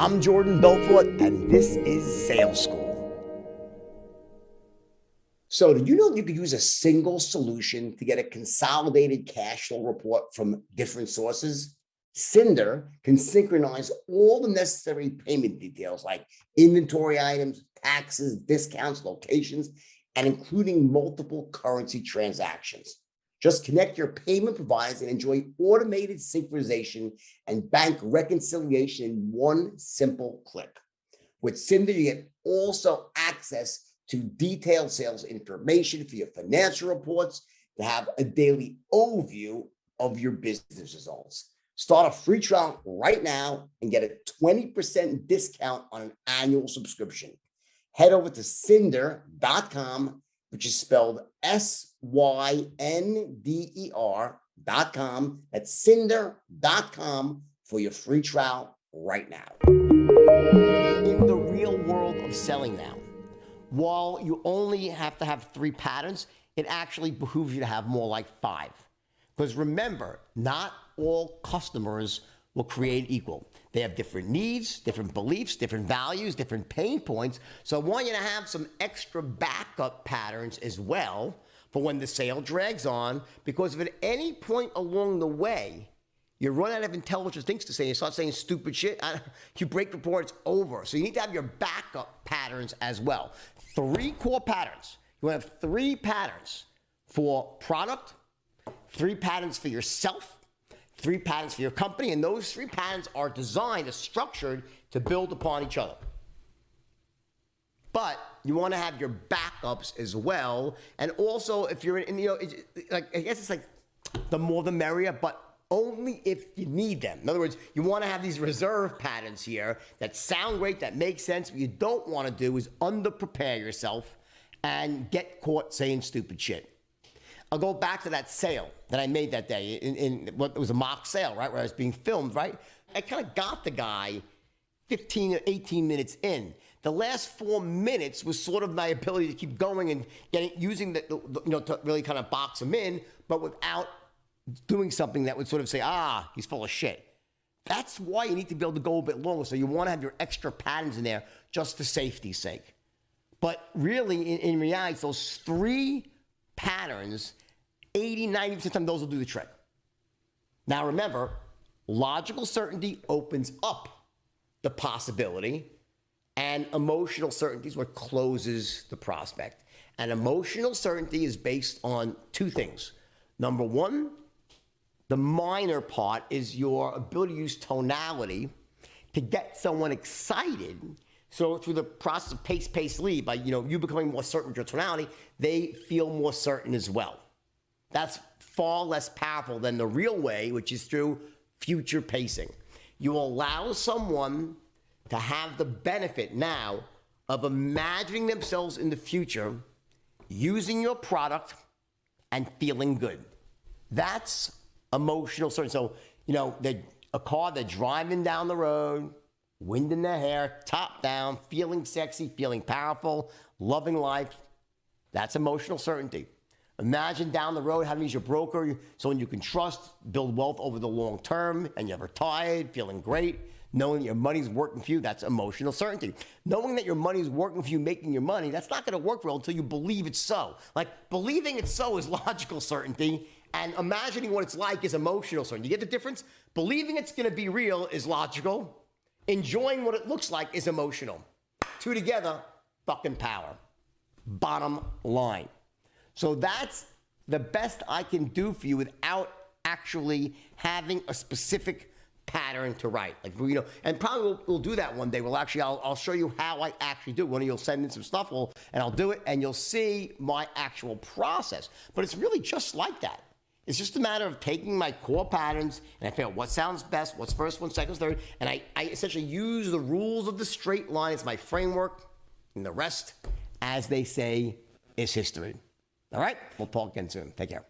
I'm Jordan Belfort, and this is Sales School. So, did you know that you could use a single solution to get a consolidated cash flow report from different sources? Cinder can synchronize all the necessary payment details like inventory items, taxes, discounts, locations, and including multiple currency transactions. Just connect your payment providers and enjoy automated synchronization and bank reconciliation in one simple click. With Cinder, you get also access to detailed sales information for your financial reports to have a daily overview of your business results. Start a free trial right now and get a 20% discount on an annual subscription. Head over to Cinder.com, which is spelled SYNDER.com. That's Cinder.com for your free trial right now. In the real world of selling now, while you only have to have 3 patterns, it actually behooves you to have more like 5. Because remember, not all customers will create equal. They have different needs, different beliefs, different values, different pain points. So I want you to have some extra backup patterns as well for when the sale drags on, because if at any point along the way, you run out of intelligent things to say, you start saying stupid shit, you break rapport, it's over. So you need to have your backup patterns as well. 3 core patterns. You want to have 3 patterns for product, 3 patterns for yourself, 3 patterns for your company, and those 3 patterns are designed, are structured to build upon each other. But you want to have your backups as well, and also if you're in, I guess it's like the more the merrier, but only if you need them. In other words, you want to have these reserve patterns here that sound great, that make sense. What you don't want to do is under-prepare yourself and get caught saying stupid shit. I'll go back to that sale that I made that day in what was a mock sale, right, where I was being filmed, right? I kind of got the guy 15 or 18 minutes in. The last 4 minutes was sort of my ability to keep going and using to really kind of box him in, but without doing something that would sort of say, he's full of shit. That's why you need to be able to go a bit longer. So you want to have your extra patterns in there just for safety's sake. But really, in reality, those 3 patterns, 80, 90% of the time, those will do the trick. Now remember, logical certainty opens up the possibility, and emotional certainty is what closes the prospect. And emotional certainty is based on 2 things. Number 1, the minor part is your ability to use tonality to get someone excited. So through the process of pace, lead, by you becoming more certain with your tonality, they feel more certain as well. That's far less powerful than the real way, which is through future pacing. You allow someone to have the benefit now of imagining themselves in the future, using your product, and feeling good. That's emotional certainty. So, they're driving down the road, wind in their hair, top down, feeling sexy, feeling powerful, loving life. That's emotional certainty. Imagine down the road having as your broker, someone you can trust, build wealth over the long term, and you're retired, feeling great, knowing that your money's working for you. That's emotional certainty. Knowing that your money's working for you, making your money, that's not going to work well until you believe it's so. Like, believing it's so is logical certainty, and imagining what it's like is emotional certainty. You get the difference? Believing it's going to be real is logical. Enjoying what it looks like is emotional. 2 together, fucking power. Bottom line. So that's the best I can do for you without actually having a specific pattern to write. And probably we'll do that one day. I'll show you how I actually do it. One of you'll send in some stuff, and I'll do it, and you'll see my actual process. But it's really just like that. It's just a matter of taking my core patterns, and I figure out what sounds best, what's first, what's second, third, and I essentially use the rules of the straight line as my framework, and the rest, as they say, is history. All right? We'll talk again soon. Take care.